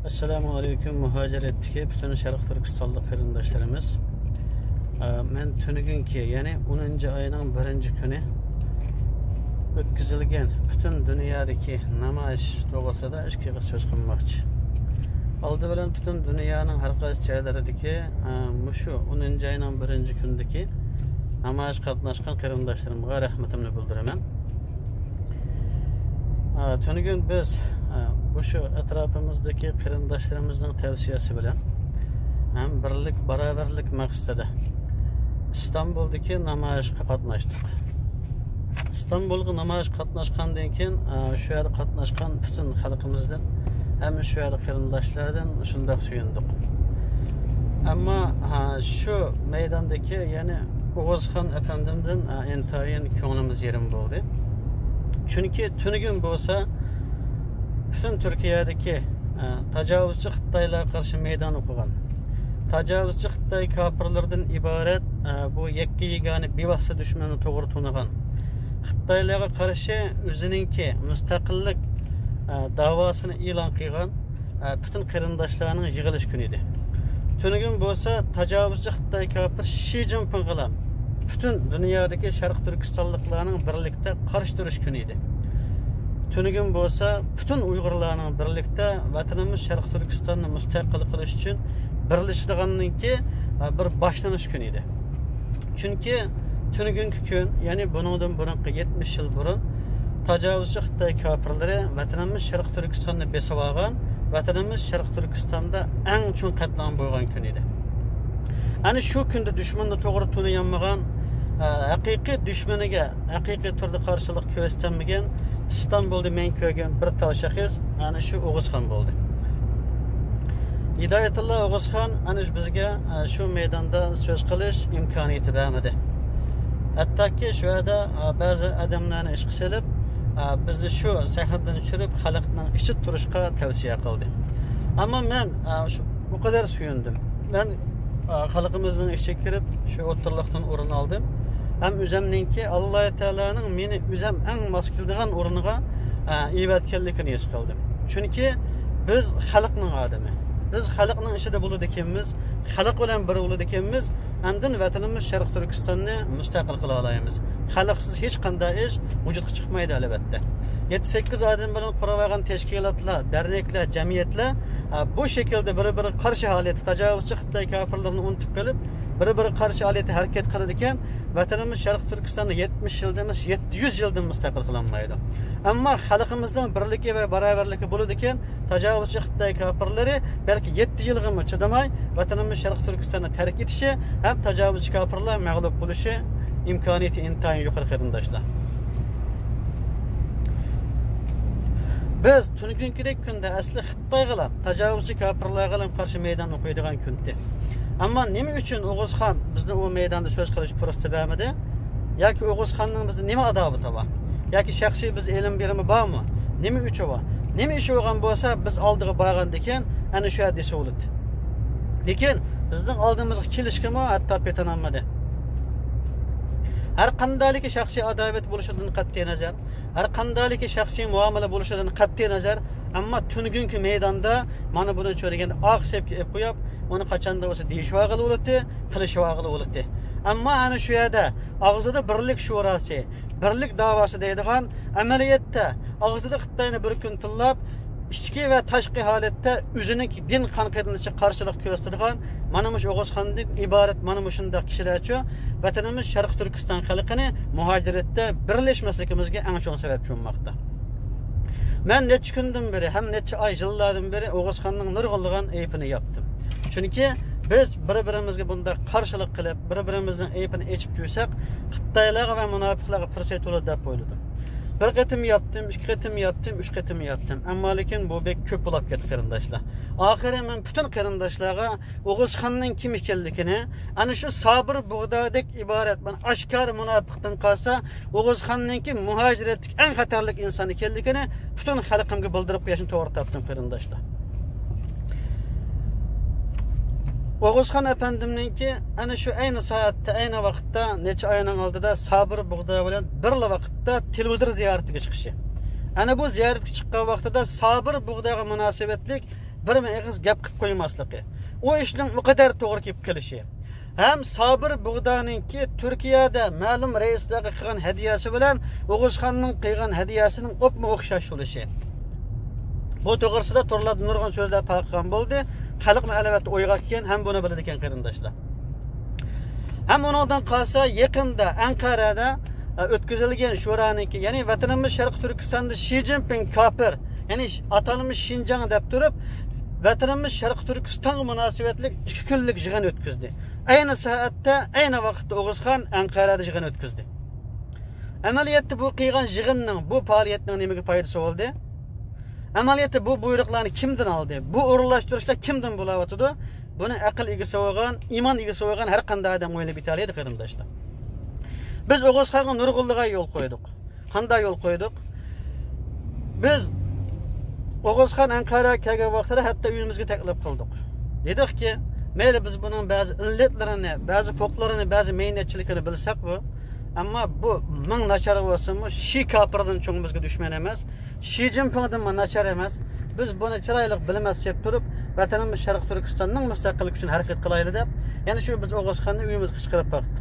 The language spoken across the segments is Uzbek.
Assalamu alaikum muhaciretdeki bütün Şarkı Türkistanlı qarindoshlarimiz. Men tünügünki, yani 10 ayının 1 günü ötkazilgan bütün dünyadaki namoyish to'g'risida ikki so'z qilmoqchi. Oldi bilan bütün dünyanın har qaysi joylaridagi mushu 10 ayının 1 kundagi namoyish qatnashgan qarindoshlarimga rahmatimni bildiraman. Tünügün biz şu etrafımızdaki qarindoshlarımızın tavsiyasi bilan ham birlik, baravarlik maqsadida İstanbul'daki namoyishga qatnashdik. İstanbul'ga namoyish qatnashgandan keyin shu yerda qatnashgan bütün xalqimizdan ham shu yerda qarindoshlardan shundoq suyundik. Ammo şu maydondagi, ya'ni Oğuzxon efendimdan intayin ko'nglimiz yerim bo'ldi. Chunki tunigun bo'lsa bütün Türkiye'deki tecavüzcü Xitaylarga karşı meydan okugan, tecavüzcü Xitay kafirlerden ibaret bu yekki yegani bevasita düşmanı to'g'ri tunagan, Xitaylarga karşı o'zininki mustaqillik davasını e'lon qilgan bütün qarindoshlarning yig'ilish kuni edi. Tunigun bo'lsa tecavüzcü Xitay kafir Xi Jinping bilan bütün dünyadaki Şarkı Türkistanlıklarning birlikte qarshi turish kuni edi. Tünügün bo'lsa bütün Uyg'urlarning birlikte vatanimiz Şarkı Türkistan'ı mustaqil qilish uchun birlashganninki bir boshlanish kuni edi. Chunki tünügünki kun, ya'ni bundan burungi 70 yil burun tajovuzchi Xitoy kafirlari vatanimiz Şarkı Türkistan'ni besib olgan, vatanimiz Şarkı Türkistan'da eng cho'ng qatlam bo'lgan kun edi. Ana shu kunda dushmanni to'g'ri tunayanmagan, haqiqiy dushmaniga haqiqiy turda qarshilik ko'rsatmagan İstanbul'da men ko'rgan bir tal shaxs ana shu Oğuzxon bo'ldi. Hidoyatullo Oğuzxon ana bizga shu maydonda so'z qilish imkoniyati bermadi. Hattoki shu yerda ba'zi odamlarni ishga solib, bizni shu sahnadan tushirib xalqning ichida turishga tavsiya qildi. Ammo men bu kadar suyundim. Men xalqimizning ichiga kirib shu o'tirliqdan o'rin oldim. Hem üzemninki Allah Teala'nın meni üzem en maskildiğen ornuğa ibatkerlikini his kıldım. Çünkü biz halkның adamı. Biz halkның içinde bulu dikemiz, halk olan biri bulu dikemiz, andın vatanımız Şarkı Türkistan'ı müstakil kıla alayımız. Halksız hiç qanday iş vücudga çıkmaydı elbette. 7-8 adam bilan qurulgan teşkilatlar, dernekler, cemiyetler bu şekilde biri karşı haleti, tecavüzcü Xitoy kafirlerini unutup kalıp biri karşı haleti hareket kılırken vatanımız Şarkı Türkistan'da 70 yıldan 700 yıldan müstakil kılanmaydı. Ama halkımızdan birliki ve beraberliki bulurken tecavüzcü Xitoy kafirleri belki 7 yılga mı çadamay vatanımız Şarkı Türkistan'ı terk etişi hem tecavüzcü kafirler mağlup buluşu imkaniyeti intayin yukarı qarindoshlar. Biz tünügünkidek kunde asli Xitoyga tecavüzcü kafirlarga karşı meydan okuydigan kundi. Ama nima uchun Oğuzxon bizni o meydanda so'z qilish fursati bermadi? Yoki Oğuzxonning bizda nima adobati bor? Yoki shaxsiy biz ilm berimi bormi? Nima uchun bor? Nima ish bo'lgan bo'lsa biz oldiga borgandan keyin ana shu yerda desa bo'ladi. Lekin bizning oldimizga kelishgami hatto petanolmadi. Har qandayligi shaxsiy adovat bo'lishidan qat'iy nazar, har qandayligi shaxsiy muomala bo'lishidan qat'iy nazar, ammo tunigunki maydonda mana buni cho'raganda oq sepki qo'yib onu qachanda bo'lsa deyishvag'ili bo'ladi, qilishvag'ili bo'ladi. Ammo ana shu yerda og'zida birlik shurasi, birlik da'vosi deydigan amaliyotda og'zida Xitoyni bir kun tillab, ichki va tashqi holatda o'zining din qanqidinishiga qarshilik ko'rsatadigan mana shu Oğuzxondan iborat mana shunday kishilar uchun vatanimiz Sharq Turkiston xalqini muhojiratda birlashmasligimizga eng cho'ng sabab bo'lmoqda. Men necha kundan beri, ham necha oy, yillardan beri Oğuzxonning nurg'unligan ayibini yaptım. Çünkü biz bir-birimizga bunda qarshilik qilib, bir-birimizning ayibini echib ko'rsak, Xitoylarga va munofiqlarga fursat bo'ladi deb o'yladim. Bir qatim yaptım, 2 qatim yaptım, 3 qatim yaptım. Ammo lekin bu bek ko'p bo'lib ketdi qarindoshlar. Oxiri men bütün qarindoshlarga Oğuzxonning kim ekanligini, ana shu sabir bug'dodek iborat, men oshkor munofiqdan qolsa, Oğuzxonningki muhojiratlik eng xatarlik inson ekanligini bütün xalqimga bildirib qo'yishni to'g'ri topdim qarindoshlar. Oğuzxon efendimninki ana şu aynı saatte, aynı vakitte neçe ayının aldıda sabır buğday bilen birla vakitte televizor ziyaretiga chiqishi. Ana bu ziyaretga chiqqan vaqtida sabir buğdayga münasebetlik birme eg'iz gap qilib qo'ymasligi. O ishning o qadar to'g'ri kelib kelishi. Hem Sabir Bug'doninki Turkiyada ma'lum raislarga qilgan hadiyasi bilan O'g'izxonning qilgan hadiyasining o'pma o'xshash bo'lishi. Bu to'g'risida turlarda nurg'un so'zlar tarqalgan bo'ldi. Xalq albatta o'yga kelgan, ham buni biladi ekan qarindoshlar. Hem ondan qalsa yaqinda Ankara'da o'tkazilgan sho'roniki, ya'ni vatanimiz Sharq Turkistonda Xi Jinping kafir, ya'ni atalmış Şinjan deb turib, vatanimiz Sharq Turkiston munosabatli 2 kunlik yig'in o'tkazdi. Ayni soatda, ayni vaqtda O'g'izxon Ankara'da yig'in o'tkazdi. Amaliyotda bu qilgan yig'inning, bu faoliyatning nimaga foydasi bo'ldi? Amaliyotda bu buyruqlarni kimdan oldi? Bu o'rinlashtirishlar kimdan bo'layotdi? Buni aql egasi bo'lgan, iymon egasi bo'lgan har qanday odam o'ylab bitaladi qarindoshlar. Biz O'g'izxonga nurg'unligiga yo'l qo'ydik. Qanday yo'l qo'ydik? Biz O'g'izxon Anqaraga kelgan vaqtida hatto uyimizga taklif qildik. Dedikki, mayli biz buning ba'zi illatlarini, ba'zi foqlarini, ba'zi meynatchilikini bilsak bu, ammo bu ming nachar bo'lsa-mu, Xi kafirdan cho'ng bizga dushman emas, Xi Jinpingdan nachar emas. Biz buni chiroyli bilmas deb turib, vatanimiz Sharq Turkistonning mustaqillik uchun harakat qilaylik deb, ya'ni shu biz O'g'izxonni uyimizga chiqarib qo'ydik.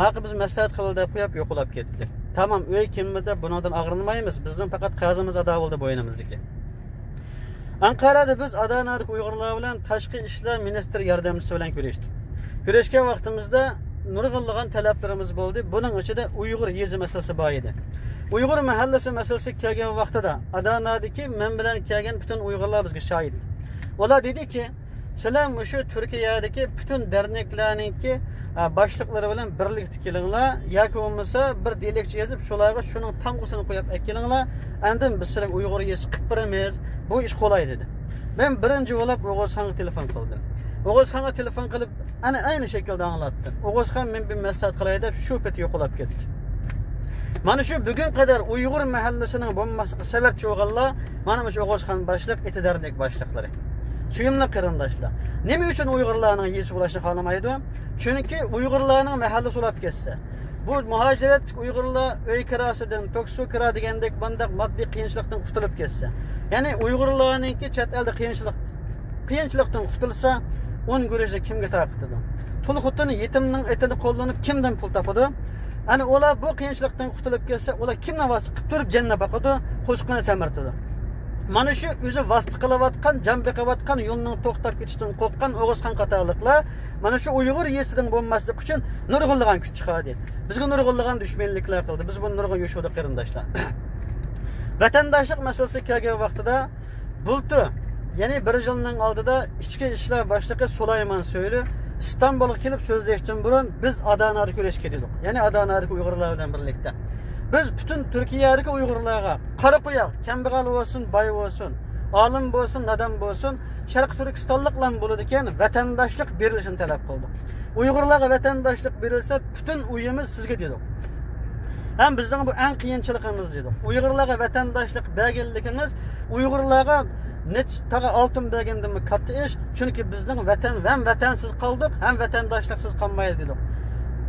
Maqi biz maslahat qildi deb qo'yib yo'qolib ketdi. Tamam, uy kimida bundan og'rinmaymiz. Bizning faqat qazimiz ado bo'ldi bo'ynimizdagi. Ankara'da biz Adana'dagi Uyg'urlar bilan tashqi ishlar ministri yordamchisi bilan ko'rishdik. Ko'rishgan vaqtimizda nurg'unlagan talablarimiz bo'ldi. Buning ichida Uyg'ur yezi masalasi bor edi. Uyg'ur mahallasi masalasi kelgan vaqtida Adana'dagi men bilan kelgan butun Uyg'urlar bizga shohid. Ular dediki, sizlar shu Turkiyadagi butun derneklarningki boshliqlari bilan birlikda kelinglar, yoki bo'lmasa bir dilekcha yozib, shularga shuning tamg'isini qo'yib kelinglar. Endi biz sizlarga Uyg'ur yezi qilib beramiz. Bu ish qolay dedi. Ben birinchi bo'lib O'g'izxonga telefon qildim. O'g'izxonga telefon qilib, ana ayni shaklda anglatdim. O'g'izxon men bir maslahat qilay deb shu pet yo'qolib ketdi. Mana shu bugun qadar Uyg'ur mahallasining bo'lmasligiga sababchi bo'lganlar mana shu O'g'izxon boshliq, etidarlik boshliqlari. Suyimli qarindoshlar. Nima uchun Uyg'urlarning yesi bo'lishni xohlamaydi? Chunki Uyg'urlarning mahallasi ulab ketsa, bu muhojirat Uyg'urlar uy kirasidan, toksu kira degandek bandaq moddiy qiyinchilikdan qutulib ketsa, ya'ni Uyg'urlarningki chet elda qiyinchilikdan qutulsa, 10 guruchni kimga taqitadi? Pul xutini yetimning etini qo'llanib kimdan pul topadi? Ana ular bu qiyinchilikdan qutulib ketsa, ular kimdan vosita qilib turib jannat boqadi, qo'shqini samartadi. Mana shu o'zi vosita qilayotgan, jambi qilayotgan, yo'lning to'xtab ketishdan qo'rqqan O'g'izxon qatorliqlar mana shu Uyg'ur yesidan bo'lmaslik uchun nurg'unlagan kuch chiqadi. Bizga nurg'unlagan dushmanliklar qildi. Biz buni nurg'un yo'shuvdik qarindoshlar. Vatandoshlik masalasi kelgan vaqtida bultu, ya'ni bir yilning oldida ichki ishlar boshlig'i Sulaymon So'yli İstanbul'a kelib so'zlashdan burun biz Adana'da ko'rishga dedik. Ya'ni Adana'dagi Uyg'urlar bilan birlikda. Biz bütün Türkiye'deki Uygurlarga qara qo'yaq, kambag'al bo'lsin, boy bo'lsin, olim bo'lsin, nadam bo'lsin, Sharq Turkistonliklar bo'ladigan vatandoshlik berilishini talab qildik. Uygurlarga vatandoshlik berilsa, bütün uyimiz sizga dedik. Hem bizning bu eng qiyinchiligimiz dedik. Uygurlarga vatandoshlik berganligimiz Uygurlarga taqa oltin bergandan katta ish, chunki bizning vatan vatansiz qoldik, ham vatandoshliksiz qolmaydi dedik.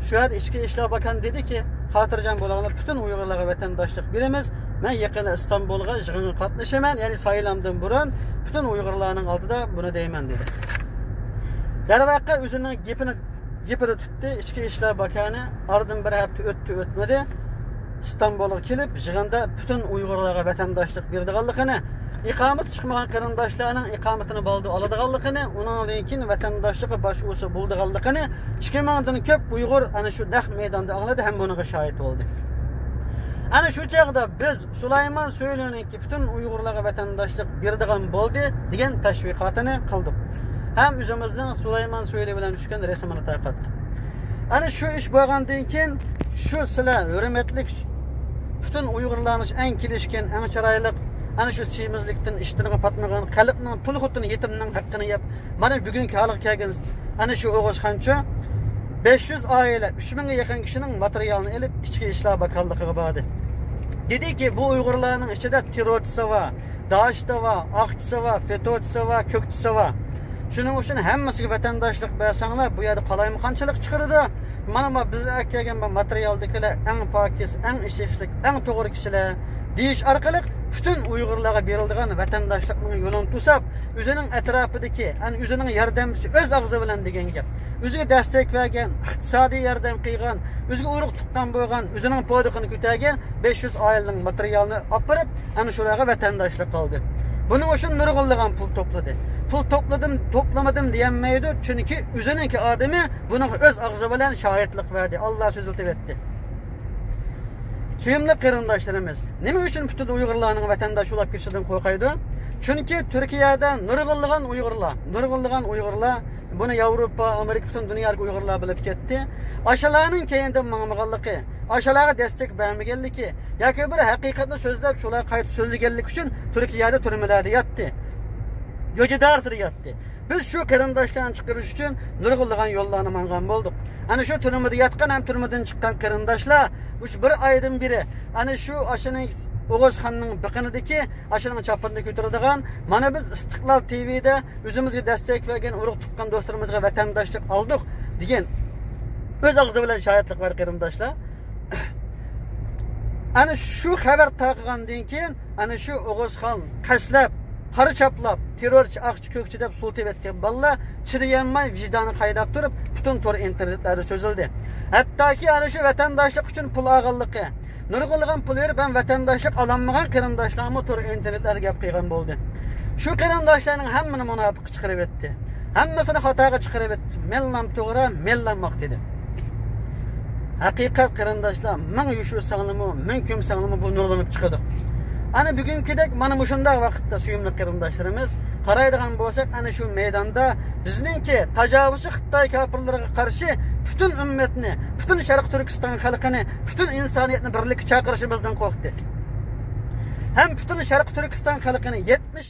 Şu an İçki İşler Bakanı dedi ki, hatırlayacağım bulanlar bütün Uygurlara vatandaşlık birimiz. Ben yakında İstanbul'a yığını katlaşamam, yani sayılamdan burun bütün Uygurların aldıda bunu değmen dedi. Dervaqqa özünün gepini tuttu. İçki İşler Bakanı ardın bir hafta ötmedi. İstanbul'a kelip yığında bütün Uygurlara vatandaşlık berdiganligini, iqamet çıkmagan qarindoshlarning iqametini baldı aladiganligini, undan keyin vatandoshlikka boshqasi bo'ldiganligini 2 mingdan ko'p Uyg'ur ana shu naq maydonda angladi, ham buniga shohid bo'ldi. Ana shu chaqda biz Sulaymon So'ylininki bütün Uyg'urlarga vatandoshlik berdigan bo'ldi degan tashviqotini qildik. Ham o'zimizning Sulaymon So'yli bilan tushgan rasmini tarqatdik. Ana shu ish bo'lgandan keyin shu sizlar hurmatli bütün Uyg'urlarning eng kelishgan, eng chiroyli ana shu semizlikdan ishtirg'i patmagan xalqning pul xutini yetimning haqqini yeb, mana bugungi xalq kelgan ana shu O'g'izxoncha 500 oila 3000 ga yaqin kishining materialini elib ichki ishlar bakanligiga bordi. Dediki bu Uyg'urlarning ichida terrorchisi va, Daesh'da va, Aqchisi va, FETÖ'chisi va, Ko'kchisi va. Shuning uchun hammasiga vatandoshlik bersanglar, bu yerda qalaymiqanchilik chiqaradi. Mana biz kelgan bu materialdagilar eng pokiz, eng ishonchli, eng to'g'ri kishilar, deyiş arkalık bütün Uygurlarga berildiğin vatandaşlıkның yolunu tusap, özünün etrafıdaki, yani özünün yardımcısı öz ağzı bilen degen gap. Özüge destek vergen, iqtisadi yardım kıygan, özüge uruq tuqqan boygan, özünün podukunu kütägen 500 ailenin materialını aparıp, yani şuraya vatandaşlık aldı. Bunun için nurgulluğun pul topladı. Pul toplamadım diyenmeydi. Çünkü üzerindeki adamı bunun öz ağzı bilen şahitlik verdi. Allah sözültüp etti. Suyumlu kırındaşlarımız, nime üçün bütün Uygurlarının vatandaşı olap geçirden korkaydı? Çünkü Türkiye'de nurgulluğun Uygurlar, bunu Avrupa, Amerika, bütün dünyadaki Uygurlar bilip gitti. Aşağılarının keyinde mağmıqallıqı, aşağılara destek vermegenliki, yaki bir hakikatini sözlep, şolaya kayıt sözü gellik için Türkiye'de türmelerde yattı. Göcedar yattı. Biz şu kırındaşlarını çıkarış için nurgulluğun yollarını mangan bulduk. Hani şu türmede yatkan hem türmeden çıkan kırındaşlar, bir aydın biri, hani şu aşının Oğuz Xan'ın bıqınıdaki aşının çapını götürüdüğün, mana biz İstiqlal TV'de özümüzge destek vergen, uruq tuqqan dostlarımızga vatandaşlık aldık degan öz ağzı bilen şahitlik var kırındaşlar. Hani şu haber taqıgandan keyin, hani şu Oğuz Xan qaslab, qarı çaplap, terörçi, aqçı, kökçü deb sultib etken balla chidayanmay vicdanı qaydab turib, bütün tor internetlerde sözüldi. Hatta ki hani şu vatandaşlık için pul ağıllıqı, nurgulluğun pulları ben vatandaşlık alanmagan kırındaşlarımı tor internetlerge gap qıygan boldu. Şu kırındaşlarının hemmini münafık çıkarıp etti. Hemmisini hataga çıkarıp etti. Mellam toğra, mellanmak dedi. Hakikat kırındaşlar, men yuşu sağlımı, men küm sağlımı bu nurlanıp çıkıdı. Hani bugünkidek mana muşundaq vakitte suyumlu kırındaşlarımız qaraydigan bolsak, hani şu meydanda bizninki tajavuzchi Xitoy kafirlariga qarshi bütün ümmetini, bütün Sharq Türkiston xalqini, bütün insoniyatni birlikka chaqirishimizdan qo'rqdi. Hem bütün Sharq Türkiston xalqini 70